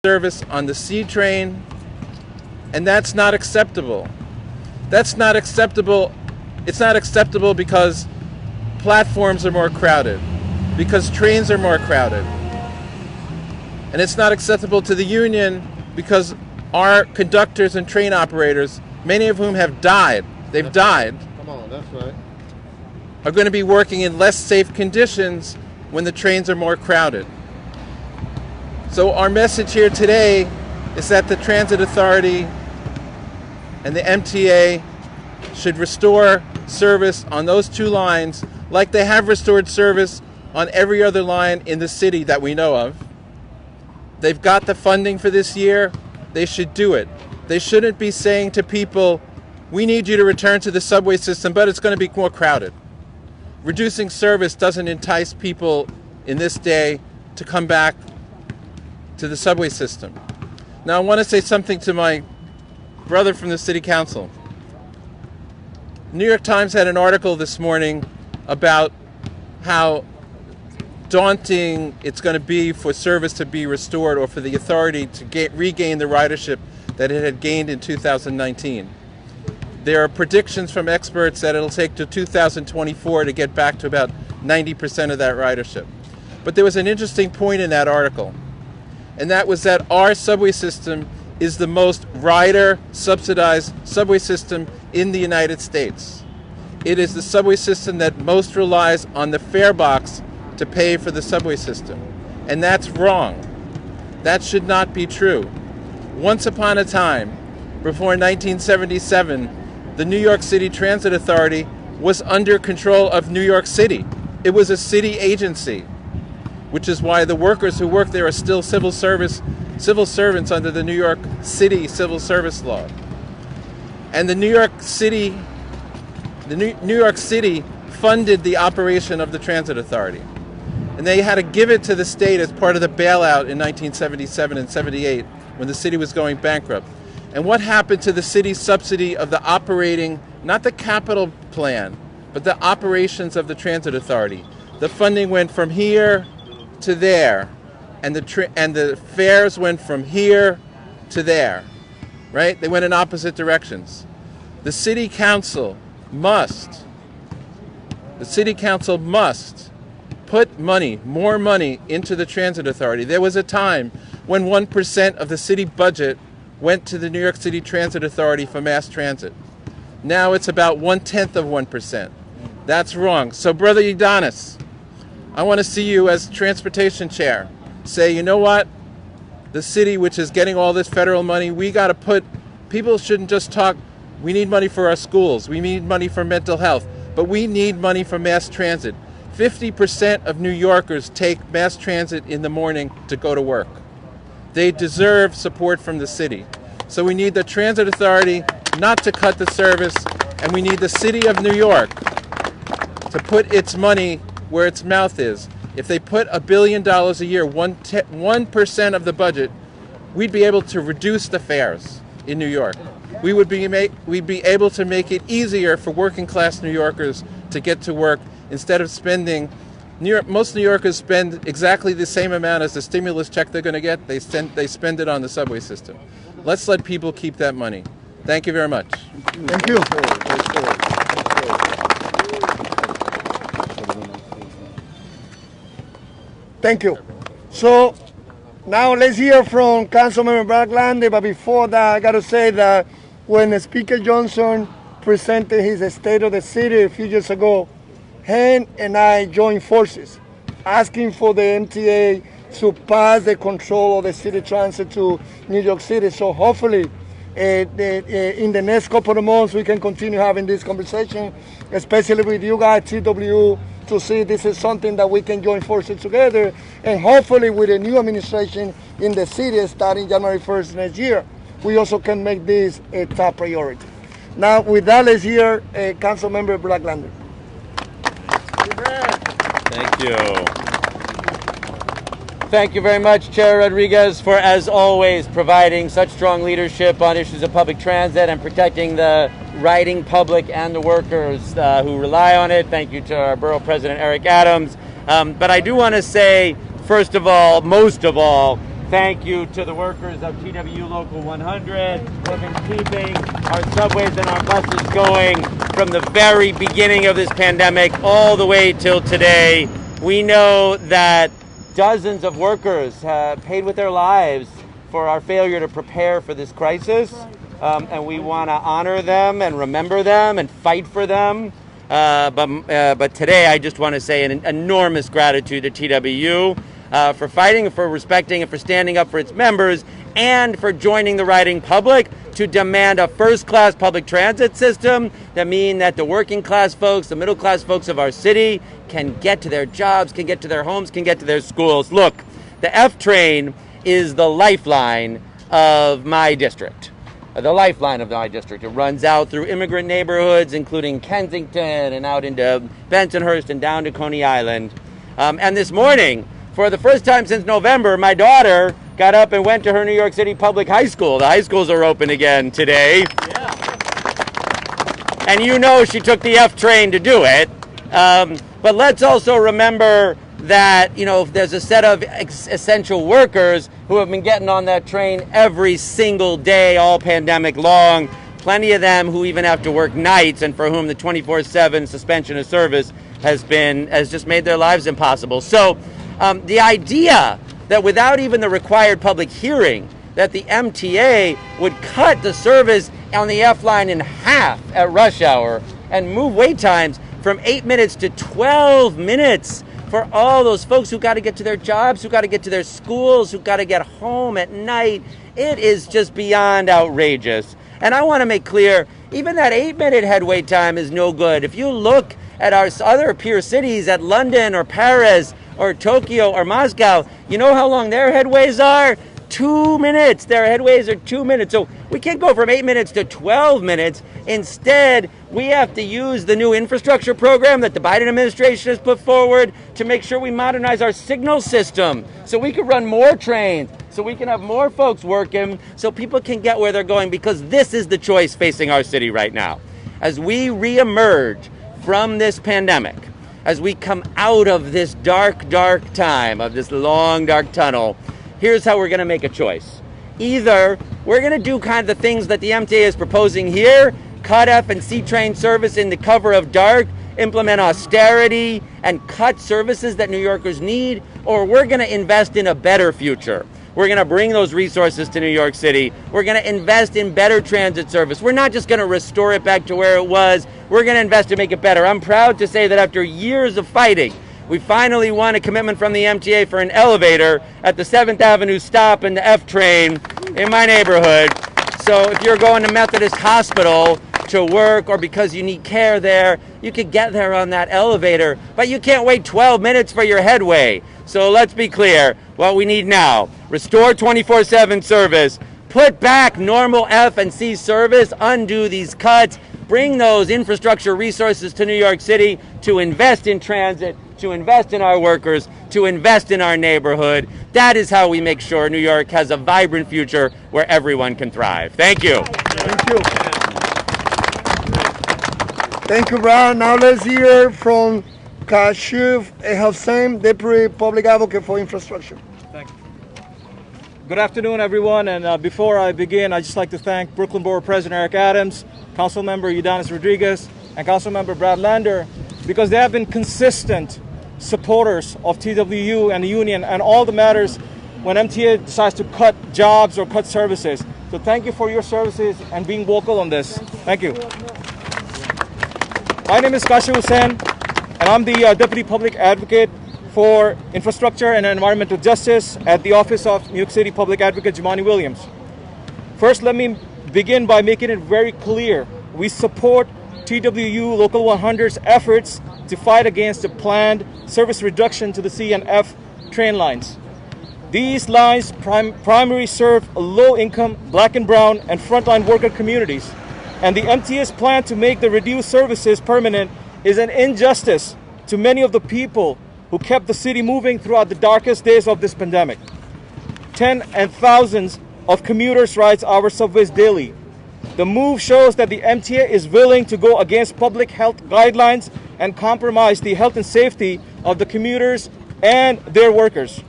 service on the C train, and that's not acceptable. That's not acceptable. It's not acceptable because platforms are more crowded, because trains are more crowded. And it's not acceptable to the union because our conductors and train operators, many of whom have died, they've died, come on, that's right, are going to be working in less safe conditions when the trains are more crowded. So our message here today is that the Transit Authority and the MTA should restore service on those two lines like they have restored service on every other line in the city that we know of. They've got the funding for this year. They should do it. They shouldn't be saying to people, we need you to return to the subway system, but it's going to be more crowded. Reducing service doesn't entice people in this day to come back to the subway system. Now I want to say something to my brother from the City Council. New York Times had an article this morning about how daunting it's going to be for service to be restored or for the authority to regain the ridership that it had gained in 2019. There are predictions from experts that it'll take to 2024 to get back to about 90% of that ridership. But there was an interesting point in that article, and that was that our subway system is the most rider-subsidized subway system in the United States. It is the subway system that most relies on the fare box to pay for the subway system. And that's wrong. That should not be true. Once upon a time, before 1977, the New York City Transit Authority was under control of New York City. It was a city agency, which is why the workers who work there are still civil servants under the New York City Civil Service Law. And the New York City funded the operation of the Transit Authority. And they had to give it to the state as part of the bailout in 1977 and 78 when the city was going bankrupt. And what happened to the city's subsidy of the operating, not the capital plan, but the operations of the Transit Authority? The funding went from here to there, and the fares went from here to there, right? They went in opposite directions. The city council must put more money into the Transit Authority. There was a time when 1% of the city budget went to the New York City Transit Authority for mass transit. Now it's about 1/10 of 1%. That's wrong. So Brother Ydanis, I want to see you as transportation chair say, you know what? The city, which is getting all this federal money, we got to people shouldn't just talk, we need money for our schools, we need money for mental health, but we need money for mass transit. 50% of New Yorkers take mass transit in the morning to go to work. They deserve support from the city. So we need the Transit Authority not to cut the service, and we need the city of New York to put its money where its mouth is. If they put $1 billion a year, 1% of the budget, we'd be able to reduce the fares in New York. We'd be able to make it easier for working class New Yorkers to get to work instead of spending. Most New Yorkers spend exactly the same amount as the stimulus check they're going to get. They spend it on the subway system. Let's let people keep that money. Thank you very much. Thank you. Thank you. So now let's hear from Councilmember Blacklander, but before that, I got to say that when Speaker Johnson presented his State of the City a few years ago, he and I joined forces, asking for the MTA to pass the control of the city transit to New York City. So hopefully, in the next couple of months, we can continue having this conversation, especially with you guys, TWU, to see this is something that we can join forces together, and hopefully with a new administration in the city starting January 1st next year, we also can make this a top priority. Now, with that, let's hear Councilmember Blacklander. Thank you. Thank you very much, Chair Rodriguez, for, as always, providing such strong leadership on issues of public transit and protecting the riding public and the workers who rely on it. Thank you to our Borough President, Eric Adams. But I do want to say, first of all, most of all, Thank you to the workers of TWU Local 100 who have been keeping our subways and our buses going from the very beginning of this pandemic all the way till today. We know that dozens of workers paid with their lives for our failure to prepare for this crisis, and we want to honor them and remember them and fight for them. But today I just want to say an enormous gratitude to TWU for fighting, for respecting, and for standing up for its members, and for joining the riding public to demand a first-class public transit system that means that the working class folks, the middle class folks of our city can get to their jobs, can get to their homes, can get to their schools. Look, the F train is the lifeline of my district. The lifeline of my district. It runs out through immigrant neighborhoods, including Kensington and out into Bensonhurst and down to Coney Island. And this morning, for the first time since November, my daughter got up and went to her New York City public high school. The high schools are open again today. Yeah. And you know she took the F train to do it. But let's also remember that, you know, there's a set of essential workers who have been getting on that train every single day, all pandemic long. Plenty of them who even have to work nights and for whom the 24/7 suspension of service has just made their lives impossible. So the idea that without even the required public hearing, that the MTA would cut the service on the F line in half at rush hour and move wait times from 8 minutes to 12 minutes for all those folks who got to get to their jobs, who got to get to their schools, who got to get home at night. It is just beyond outrageous. And I want to make clear, even that 8-minute head wait time is no good. If you look at our other peer cities, at London or Paris or Tokyo or Moscow, you know how long their headways are? 2 minutes. Their headways are 2 minutes. So we can't go from 8 minutes to 12 minutes. Instead, we have to use the new infrastructure program that the Biden administration has put forward to make sure we modernize our signal system so we can run more trains, so we can have more folks working, so people can get where they're going, because this is the choice facing our city right now. As we reemerge from this pandemic, as we come out of this dark, dark time, of this long, dark tunnel, here's how we're going to make a choice. Either we're going to do kind of the things that the MTA is proposing here, cut F and C train service in the cover of dark, implement austerity, and cut services that New Yorkers need, or we're going to invest in a better future. We're going to bring those resources to New York City. We're going to invest in better transit service. We're not just going to restore it back to where it was. We're going to invest to make it better. I'm proud to say that after years of fighting, we finally won a commitment from the MTA for an elevator at the 7th Avenue stop in the F train in my neighborhood. So if you're going to Methodist Hospital to work or because you need care there, you could get there on that elevator, but you can't wait 12 minutes for your headway. So let's be clear, what we need now: restore 24/7 service, put back normal F and C service, undo these cuts, bring those infrastructure resources to New York City to invest in transit, to invest in our workers, to invest in our neighborhood. That is how we make sure New York has a vibrant future where everyone can thrive. Thank you. Thank you. Thank you, Brad. Now let's hear from Kashif Hussain, Deputy Public Advocate for Infrastructure. Thank you. Good afternoon, everyone. And before I begin, I'd just like to thank Brooklyn Borough President Eric Adams, Councilmember Ydanis Rodriguez, and Councilmember Brad Lander, because they have been consistent supporters of TWU and the union and all the matters when MTA decides to cut jobs or cut services. So thank you for your services and being vocal on this. Thank you. My name is Kashif Hussain, and I'm the Deputy Public Advocate for Infrastructure and Environmental Justice at the Office of New York City Public Advocate Jumaane Williams. First, let me begin by making it very clear. We support TWU Local 100's efforts to fight against the planned service reduction to the C and F train lines. These lines primarily serve low-income, black and brown, and frontline worker communities. And the MTA's plan to make the reduced services permanent is an injustice to many of the people who kept the city moving throughout the darkest days of this pandemic. Tens and thousands of commuters ride our subways daily. The move shows that the MTA is willing to go against public health guidelines and compromise the health and safety of the commuters and their workers.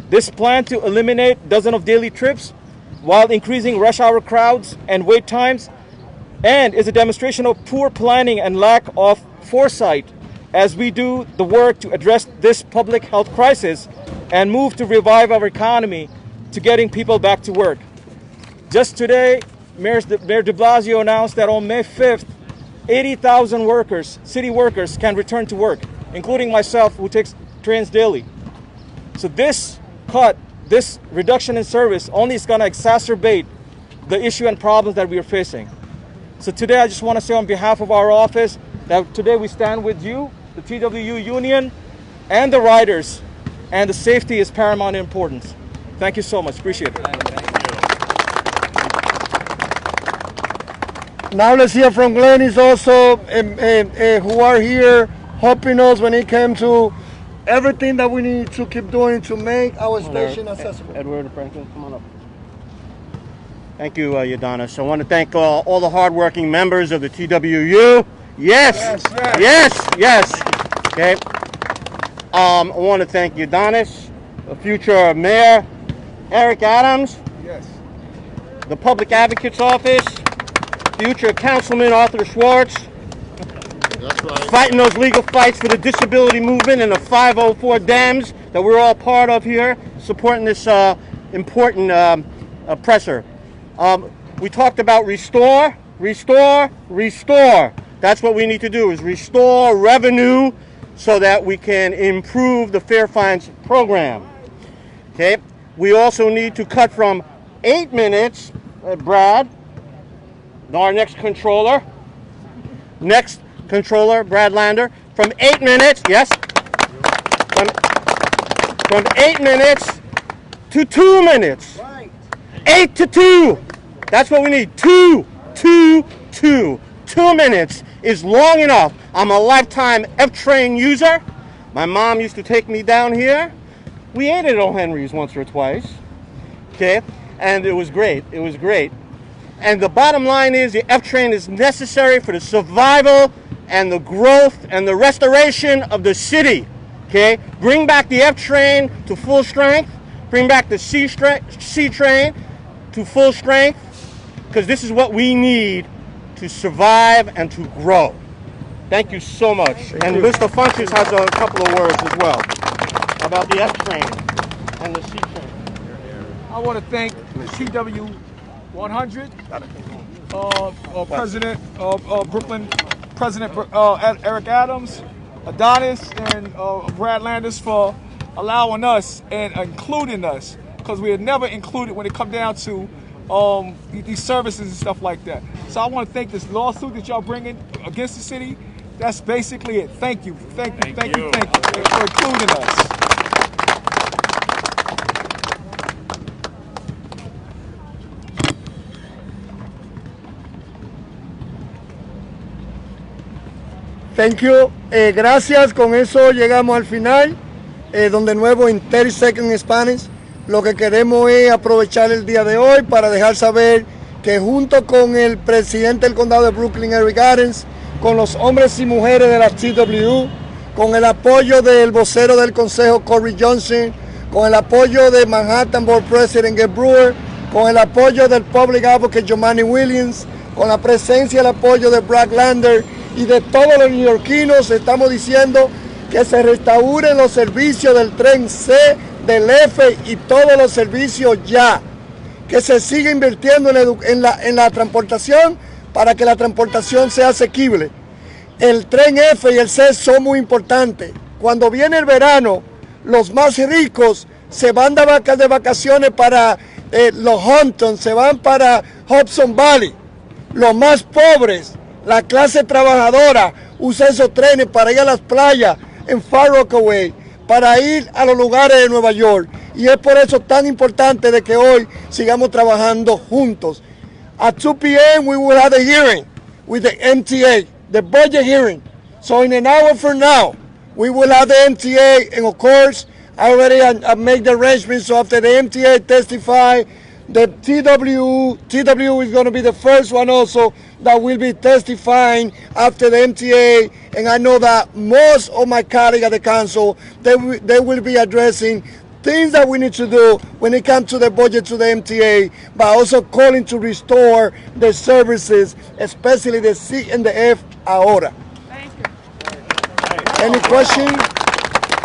This plan to eliminate dozens of daily trips while increasing rush hour crowds and wait times, and is a demonstration of poor planning and lack of foresight as we do the work to address this public health crisis and move to revive our economy to getting people back to work. Just today, Mayor de Blasio announced that on May 5th, 80,000 workers, city workers, can return to work, including myself, who takes trains daily. So this reduction in service only is going to exacerbate the issue and problems that we are facing. So today I just want to say on behalf of our office that today we stand with you, the TWU Union, and the riders, and the safety is paramount importance. Thank you so much. Appreciate it. Now let's hear from Ydanis also, who are here helping us when it comes to everything that we need to keep doing to make our station accessible. Edward Franklin, come on up. Thank you, Ydanis. I want to thank all the hardworking members of the TWU. Yes, yes, yes. Okay. I want to thank Ydanis, the future mayor, Eric Adams, Yes. the Public Advocate's Office, future Councilman Arthur Schwartz, That's right. fighting those legal fights for the disability movement and the 504 Dems that we're all part of here, supporting this important presser. We talked about restore, restore, restore. That's what we need to do, is restore revenue so that we can improve the Fair Fines program. Okay. We also need to cut from 8 minutes, Brad, our next controller, Brad Lander, from 8 minutes, yes, from 8 minutes to 2 minutes. Right. 8 to 2. That's what we need. 2 minutes is long enough. I'm a lifetime F-train user. My mom used to take me down here. We ate at O. Henry's once or twice. Okay? And it was great. It was great. And the bottom line is the F-train is necessary for the survival and the growth and the restoration of the city. Okay? Bring back the F-train to full strength. Bring back the C-train to full strength, because this is what we need to survive and to grow. Thank you so much. And Mr. Funches has a couple of words as well about the F-train and the C-train. I want to thank the TW 100, President of Brooklyn, President Eric Adams, Ydanis, and Brad Landis for allowing us and including us, because we are never included when it comes down to these services and stuff like that. So I want to thank this lawsuit that y'all bringing against the city. That's basically it. Thank you for including us. Thank you. Gracias. Con eso llegamos al final. Donde nuevo en 30 Seconds in Spanish. Lo que queremos es aprovechar el día de hoy para dejar saber que junto con el presidente del condado de Brooklyn, Eric Adams, con los hombres y mujeres de la TWU, con el apoyo del vocero del consejo, Corey Johnson, con el apoyo de Manhattan Board President, Gabe Brewer, con el apoyo del Public Advocate, Jomani Williams, con la presencia y el apoyo de Brad Lander y de todos los neoyorquinos, estamos diciendo que se restauren los servicios del tren C, del F y todos los servicios ya. Que se siga invirtiendo en la transportación para que la transportación sea asequible. El tren F y el C son muy importantes. Cuando viene el verano, los más ricos se van de vacaciones para los Hamptons, se van para Hudson Valley. Los más pobres, la clase trabajadora, usa esos trenes para ir a las playas en Far Rockaway, para ir a los lugares de Nueva York. Y es por eso tan importante de que hoy sigamos trabajando juntos. At 2 p.m. we will have a hearing with the MTA, the budget hearing. So in an hour from now, we will have the MTA, and of course, I already made the arrangements. So after the MTA testify, the TWU is going to be the first one also that will be testifying after the MTA, and I know that most of my colleagues at the council, they will be addressing things that we need to do when it comes to the budget to the MTA, but also calling to restore the services, especially the C and the F ahora. Thank you. Any questions?